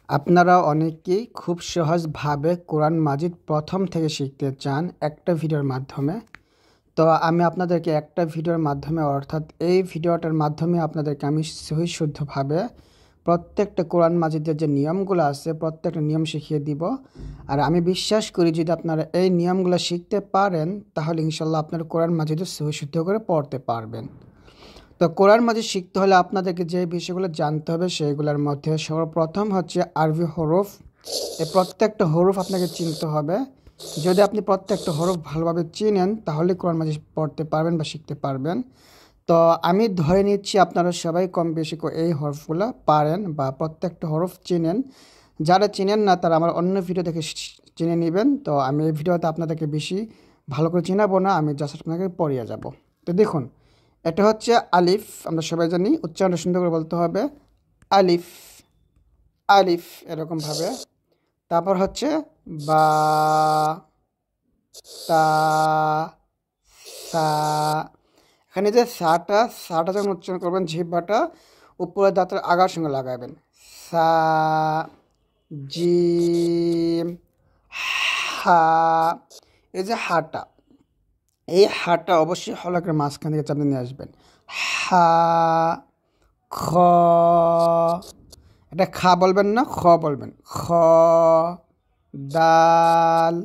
আপনারা অনেকেই খুব সহজভাবে কোরআন মাজিদ প্রথম থেকে শিখতে চান একটা ভিডিওর মাধ্যমে। তো আমি আপনাদেরকে একটা ভিডিওর মাধ্যমে অর্থাৎ এই ভিডিওটার মাধ্যমে আপনাদেরকে আমি সহি শুদ্ধভাবে প্রত্যেকটা কোরআন মাজিদের যে নিয়মগুলো আছে প্রত্যেকটা নিয়ম শিখিয়ে দিব। আর আমি বিশ্বাস করি যদি আপনারা এই নিয়মগুলো শিখতে পারেন তাহলে ইনশাল্লাহ আপনারা কোরআন মাজিদও সহি শুদ্ধ করে পড়তে পারবেন। তো কোরআন মাজিদ শিখতে হলে আপনাদেরকে যে বিষয়গুলো জানতে হবে সেগুলোর মধ্যে সর্বপ্রথম হচ্ছে আরবি হরফ। এই প্রত্যেকটা হরফ আপনাকে চিনতে হবে। যদি আপনি প্রত্যেকটা হরফ ভালোভাবে চিনেন তাহলে কোরআন মাজিদ পড়তে পারবেন বা শিখতে পারবেন। তো আমি ধরে নিচ্ছি আপনারা সবাই কম বেশি এই হরফগুলো পারেন বা প্রত্যেকটা হরফ চিনেন। যারা চিনেন না তারা আমার অন্য ভিডিও দেখে চিনে নেবেন। তো আমি এই ভিডিওতে আপনাদেরকে বেশি ভালো করে চিনাবো না, আমি জাস্ট আপনাকে পড়িয়ে যাব। তো দেখুন, এটা হচ্ছে আলিফ। আমরা সবাই জানি উচ্চারণটা সুন্দর করে বলতে হবে আলিফ আলিফ এরকমভাবে। তারপর হচ্ছে বা, তা, সা। এখানে যে সাটা যখন উচ্চারণ করবেন জিহ্বাটা উপরের দাঁতের আগার সঙ্গে লাগাবেন। সা, জিম, হা। এই যে হাটা, এই হাটা অবশ্যই হলকের মাঝখান থেকে চাপতে নিয়ে আসবেন। হা, খ। এটা খা বলবেন না, খ বলবেন। খ, দাল,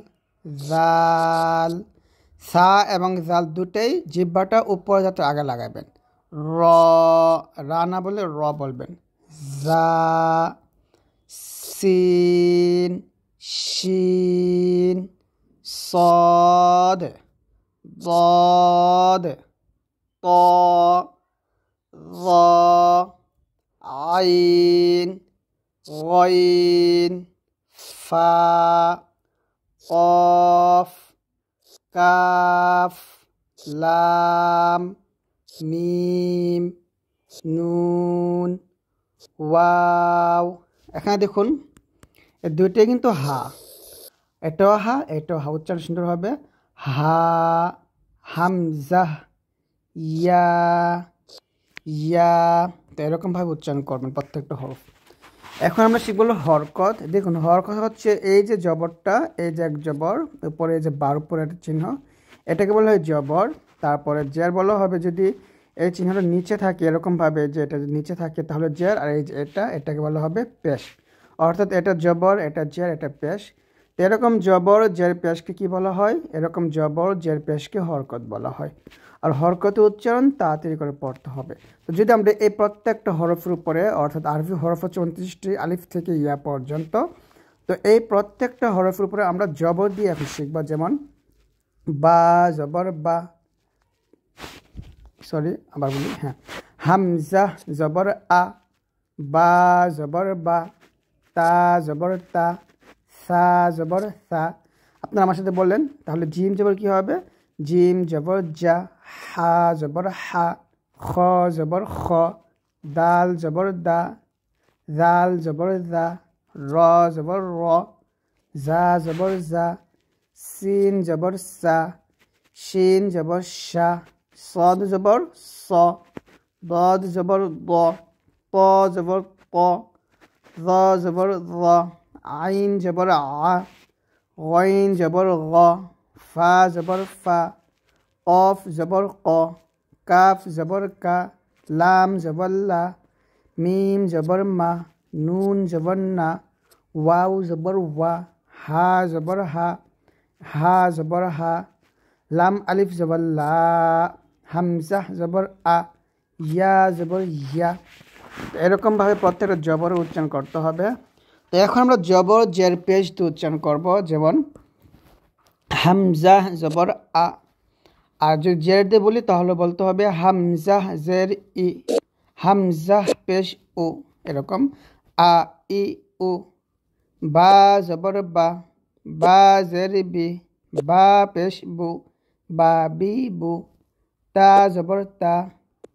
জাল। সা এবং জাল দুটেই জিহ্বাটা উপরে যাতে আগে লাগাবেন। র, রা না বলে র বলবেন। জা, সিন, শিন, সদ, ضاد, ط, ظ, عين, غين, فا, قاف, কাফ, লাম, মিম, নুন, ওয়াও। এখানে দেখুন এই দুইটাই কিন্তু হা। এটাও হা, এটাও হা। উচ্চারণ সুন্দর হবে হা, হামজা, ইয়া, ইয়া। তো এরকমভাবে উচ্চারণ করবেন প্রত্যেকটা হরফ। এখন আমরা শিখব হরকত। দেখুন হরকত হচ্ছে এই যে জবরটা, এই যে এক জবর উপরে এই যে বার উপরে একটা চিহ্ন, এটাকে বলা হয় জবর। তারপরে জের বলা হবে যদি এই চিহ্নটা নিচে থাকে এরকমভাবে, যে এটা নিচে থাকে তাহলে জের, আর এই যে এটাকে বলা হবে পেশ। অর্থাৎ এটা জবর, এটা জের, এটা পেশ। এরকম জবর জের পেশকে কি বলা হয়? এরকম জবর জের পেশকে হরকত বলা হয়। আর হরকত উচ্চারণ তাড়াতাড়ি করে পড়তে হবে। তো যদি আমরা এই প্রত্যেকটা হরফের উপরে, অর্থাৎ আরবি হরফ হচ্ছে 29টি আলিফ থেকে ইয়া পর্যন্ত, তো এই প্রত্যেকটা হরফের উপরে আমরা জবর দিয়ে এখন শিখবো। যেমন বা জবর বা, সরি আবার বলি, হ্যাঁ, হামজা জবর আ, বা জবর বা, তা জবর তা, সা জবর সা। আপনারা আমার সাথে বললেন তাহলে জিম জবর কি হবে? জিম জবর জা, হা জবর হা, খ জবর খ, দাল জবর দা, জাল জবর জা, র জবর র, জা জবর জা, সিন জবর সা, শিন জবর শা, صاد জবর স, ضاد জবর দ, ত জবর ত, ظ জবর ظ, আইন জবর আ, غين জবর গ, ফা জবর ফা, কফ জবর ক, কাফ জবর কা, লাম জবর লা, মিম জবর মা, নুন জবর না, ওয়াও জবর ওয়া, হা জবর হা, হা জবর হা, লাম আলিফ জবর লা, হামজা জবর আ, ইয়া জবর ইয়া। এরকমভাবে প্রত্যেকটা জবরের উচ্চারণ করতে হবে। তো এখন আমরা জবর জের পেশ দিয়ে উচ্চারণ করব। যেমন হামজা জবর আ, আর যদি জের দিয়ে বলি তাহলে বলতে হবে হামজা জের ই, হামজা পেশ উ, এরকম আ ই উ। বা জবর বা, বা জের বি, বা পেশ বু, বা বি বু। তা জবর তা,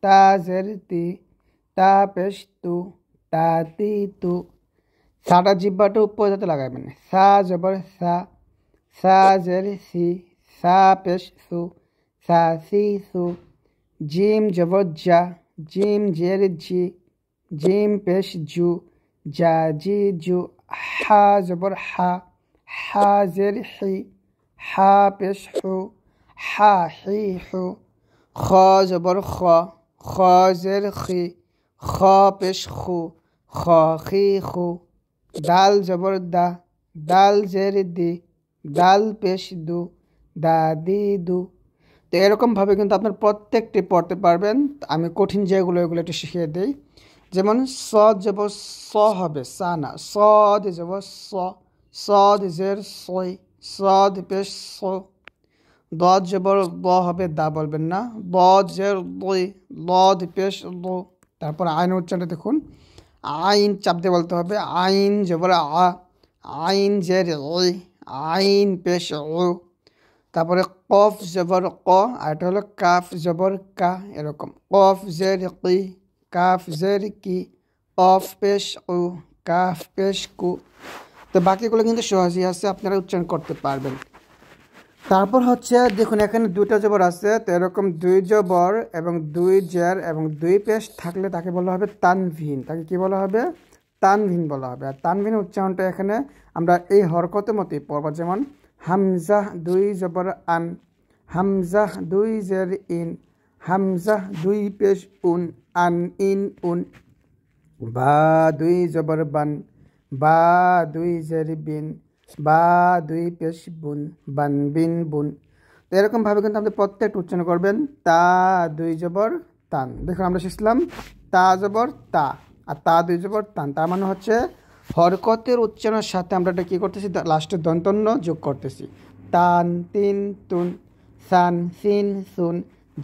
তা জের তি, তা পেশ তু, তা তি তু। সাটা জিব্বাটা উপরে যাতে লাগাবেন। সা জবর সা, সা জের সি, সা পেশ সু, সা সি সু। জিম জবর জা, জিম জের জি, জিম পেশ জু, জা জি জু। হা জবর হা, হা জের হি, হা পেশ হু, হা হি হু। খ জবর খ, খ জের খি, খ পেশ খু, খ খি খু। দাল জবর দা, দাল জের দি, দাল পেশ দু, দা দি দু। তো এরকমভাবে কিন্তু আপনার প্রত্যেকটি পড়তে পারবেন। আমি কঠিন যেগুলো এগুলো একটু শিখিয়ে দিই। যেমন সদ যাব স হবে সা না, সদ যাব স, সদ জের সই, সদ পেশ স। দদ জবর দ হবে দা বলবেন না, দদ জের দই, লদ পেশ দ। তারপর আইন উচ্চারণটা দেখুন, আইন চাপ দিয়ে বলতে হবে, আইন জবর আ, আইন জের ওই, আইন পেশ ও। তারপরে কফ জবর ক, আর এটা হলো কাফ জবর কা, এরকম কফ জের কি, কাফ জের কি, কফ পেশ উ, কাফ পেশ কু। তো বাকিগুলো কিন্তু সহজই আছে, আপনারা উচ্চারণ করতে পারবেন। তারপর হচ্ছে দেখুন এখানে দুইটা জবর আছে, তো এরকম দুই জবর এবং দুই জের এবং দুই পেশ থাকলে তাকে বলা হবে তানভিন। তাকে কি বলা হবে? তানভিন বলা হবে। আর তানভিনের উচ্চারণটা এখানে আমরা এই হরকতের মতোই পড়ব। যেমন হামজাহ দুই জবর আন, হামজাহ দুই জের ইন, হামজাহ দুই পেশ উন, আন ইন উন। বা দুই জবর বান, বা দুই জের বিন, বা দুই পেশ বুন, বান বিন বুন। তো এরকমভাবে কিন্তু আপনি প্রত্যেকটা উচ্চারণ করবেন। তা দুই জবর তান, দেখুন আমরা শিখলাম তা জবর তা আর তা দুই জবর তান। তার মানে হচ্ছে হরকতের উচ্চারণের সাথে আমরা এটা কী করতেছি, লাস্টের দন্তন্য যোগ করতেছি। তান তিন তুন, সান সিন সুন,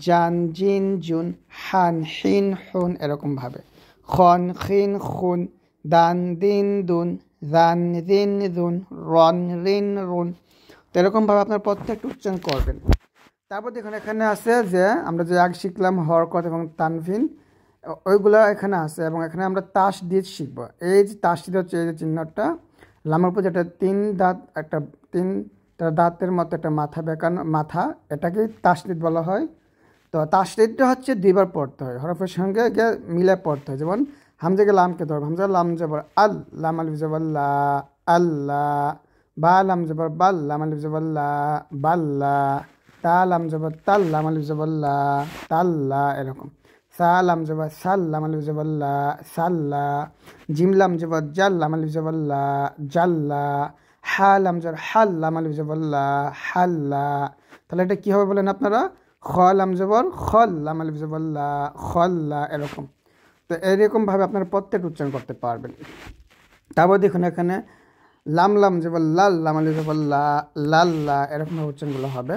জান জিন জুন, হান হিন হুন, এরকমভাবে খন খিন খুন, দান দিন দুন, জান দিন দুন, রন রিন রুন। তো এরকমভাবে আপনার প্রত্যেকটা উচ্চারণ করবেন। তারপর দেখুন এখানে আছে যে আমরা যে আগে শিখলাম হরকত এবং তানভিন, ওইগুলো এখানে আছে এবং এখানে আমরা তাসদিদ শিখবো। এই যে তাসদিদ হচ্ছে এই যে চিহ্নটা লামের উপর যেটা তিন দাঁত, একটা তিনটা দাঁতের মতো একটা মাথা বেঁকানো মাথা, এটাকেই তাসদিদ বলা হয়। তো তাসদিদটা হচ্ছে দুইবার পড়তে হয়, হরফের সঙ্গে গিয়ে মিলে পড়তে হয়। যেমন হামজাকে লামকে ধরব, হামজা লাম জবর আল, লাম আলিফ জবর লা, আল্লাহ। বা লাম জবর বাল, লাম আলিফ জবর লা, বাল্লা। তা লাম জবর তাল, লাম আলিফ জবর লা, তাল্লা, এরকম। সা লাম জবর সাল, লাম আলিফ জবর লা, সাল্লা। জিম লাম জবর জাল, লাম আলিফ জবর লা, জাল্লা। হা লাম জবর হাল, লাম আলিফ জবর লা, হাল্লা। তাহলে এটা কী হবে বলেন আপনারা? খ লাম জবর খল, লাম আলিফ জবর লা, খল্লা, এরকম। তো এরকমভাবে আপনারা প্রত্যেকটা উচ্চারণ করতে পারবেন। তারপর দেখুন এখানে লাম লাম জবর লাল, লাম আলিফ জবর লা, লাল্লা, এরকমভাবে উচ্চারণগুলো হবে।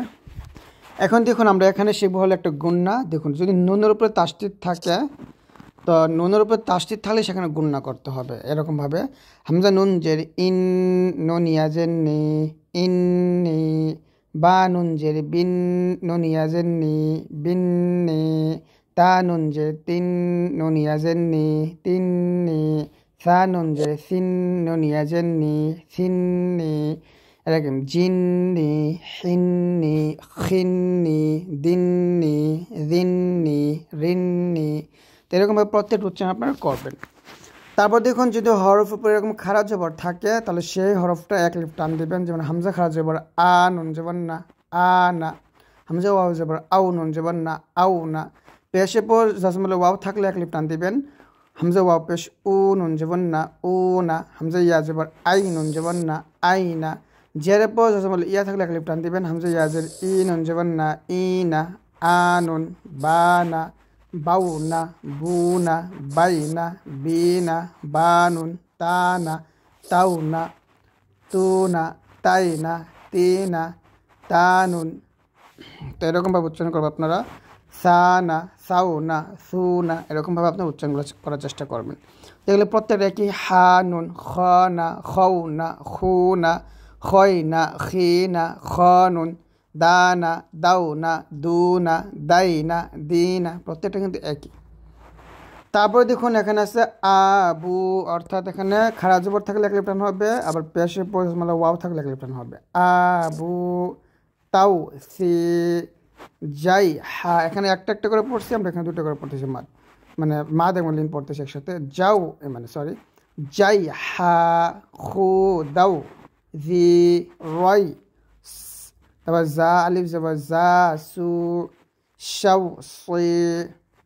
এখন দেখুন আমরা এখানে শিখবো হলো একটা গুণনা। দেখুন যদি নুনের উপরে তাসদিদ থাকে, তো নুনের উপরে তাসদিদ থাকলে সেখানে গুণনা করতে হবে এরকমভাবে। হামজা নুন জের ইন, নুন ইয়াজের নি, ইন্নি। বা নুন জের বিন, নুন ইয়াজের নি, বিন্নি। তা নুন জের তিন, নুন ইয়াজের নি, তিন্নি। সা নুন জের সিন, নুন ইয়াজের নি, সিন্নি, এরকম। জিন্নি, হিন্নি, খিন্নি, দিন্নি, দিন্নি, রিন্নি। তো এরকমভাবে প্রত্যেকটা উচ্চারণ আপনারা করবেন। তারপর দেখুন যদি হরফ উপরে এরকম খাড়া জবর থাকে তাহলে সেই হরফটা এক লিফ টান দেবেন। যেমন হামজা খাড়া জবর আ, নুন জবর না, আ না। হামজা ওয়াও জবর আউ, নুন জবর না, আউ না। পেশের পর জাজমুল ওয়াও থাকলে এক লিফ টান দিবেন। হামজা ওয়াও পেশ উ, নুন জবর না, উ না। হামজা ইয়া জবর আই, নুন জবর না, আই না। জেরের পর জাজমুল ইয়া থাকলে এক লিফ টান দিবেন। হামজা ইয়া জের ই, নুন জবর না, ই না। আনুন, বানা, বাউনা, বুনা, বাইনা, বিনা, বানুন, তানা, তাউনা, তুনা, তাইনা, তিনা, তানুন। তো এরকমভাবে উচ্চারণ করবো আপনারা। সানা, সাউনা, সুনা, এরকমভাবে আপনার উচ্চারণগুলো করার চেষ্টা করবেন। এগুলো প্রত্যেকটা একই। হানুন, খনা, খৌনা, খুনা, খয়না, খিনা, খনুন, দানা, দাউনা, দুনা, দাইনা, দিনা, প্রত্যেকটা কিন্তু একই। তারপরে দেখুন এখানে আছে আবু, অর্থাৎ এখানে খাড়া জবর থাকলে এক লিফ টান হবে, আবার পেশের পর মানে ওয়াও থাকলে এক লিফ টান হবে। আবু, তাও, সি, যাই, হা। এখানে একটা একটা করে পড়ছি আমরা, এখানে দুটো করে পড়তেছি মাদ, মানে মাদ এবং লিন পড়তেছি একসাথে। যাও মানে সরি, জাই হা খু দাও জি রয় তারপর জা আলিফ জবর জা সু শাও সি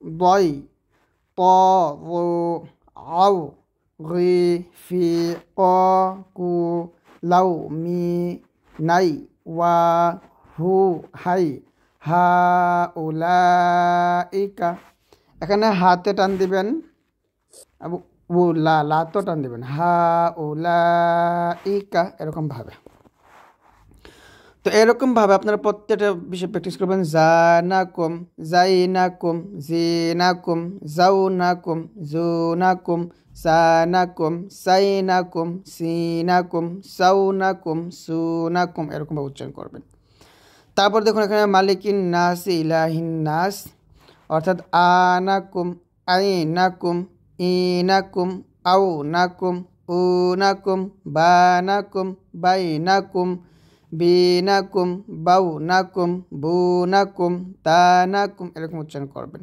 দয় ত রু আও রি ফি ক কু লাউ মি নাই ওয়া হু হাই হা উলাইকা এখানে হাতে টান দিবেন ও লা তো টান দিবেন হা উলাইকা এরকমভাবে। তো এরকমভাবে আপনারা প্রত্যেকটা বিষয় প্র্যাকটিস করবেন। জানাকুম জাইনাকুম জিনাকুম জাউনাকুম জুনাকুম সানাকুম সাইনাকুম সিনাকুম সাউনাকুম সুনাকুম এরকমভাবে উচ্চারণ করবেন। তারপর দেখুন এখানে মালিকিন নাস ইলাহিন নাস অর্থাৎ আনাকুম আইনাকুম ইনাকুম আউনাকুম উনাকুম বানাকুম বাইনাকুম বিনাকুম বাউনাকুম বুনাকুম তানাকুম এরকম উচ্চারণ করবেন।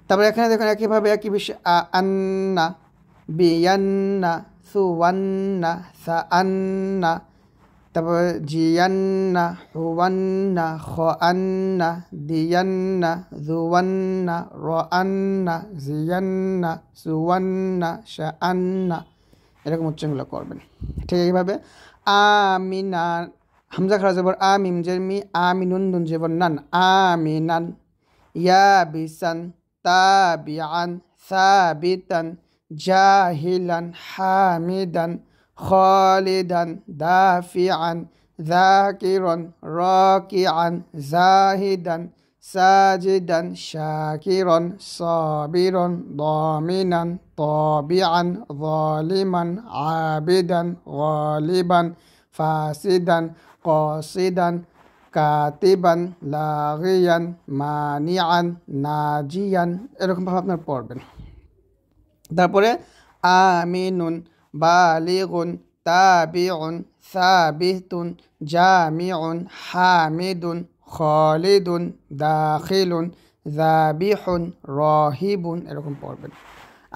তারপর এখানে দেখুন একইভাবে একই বিষয় আন্না বিয়ান্না সুওয়ান্না সাআন্না তারপর জিয়ান্না হুয়ান্না খান্না দিয়ান্না জুওয়ান্না রান্না জিয়ান্না সুওয়ান্না শাআন্না এরকম উচ্চারণগুলো করবেন। ঠিক এইভাবে আমিনা হামজা খারা জবর আমিম জেরমি আমিনুন নুন জবর নান আমিনান ইয়াবিসান তাবিআন সাবিতান জাহিলান হামিদান খালিদান দাফিআন যাকিরান রাকিআন জাহিদান সাজিদান শাকিরান সাবিরান দামিনান তাবিআন যালিমান আবিদান গালিবান ফাসিদান কাসিদান কাতিবান লাগিয়ান মানিআন নাজিয়ান এরকমভাবে আপনার পড়বেন। তারপরে আমিনুন বালিগুন তাবিউন সাবিতুন জামিউন হামিদুন খালিদুন দাখিলুন যাবিহুন রাহিবুন এরকম পড়বেন।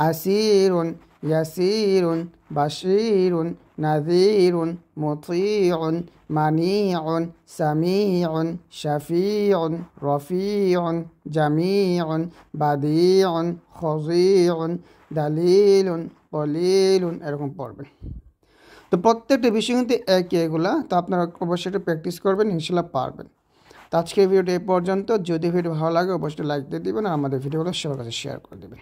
আসিরুন ইয়াসিরুন বাশিরুন নাযীরুন মুতিউন মানিউন সামিউন শাফিউন রফিউন জামিউন বাদিউন খজিউন দালিলুন কলিলুন এরকম পড়বেন। তো প্রত্যেকটা বিষয় কিন্তু একই এগুলা, তো আপনারা অবশ্যই একটু প্র্যাকটিস করবেন, ইনশাল্লাহ পারবেন। তো আজকের ভিডিওটা এই পর্যন্ত। যদি ভিডিও ভালো লাগে অবশ্যই লাইক দিয়ে দিবেন আর আমাদের ভিডিওগুলো সবার কাছে শেয়ার করে দেবেন।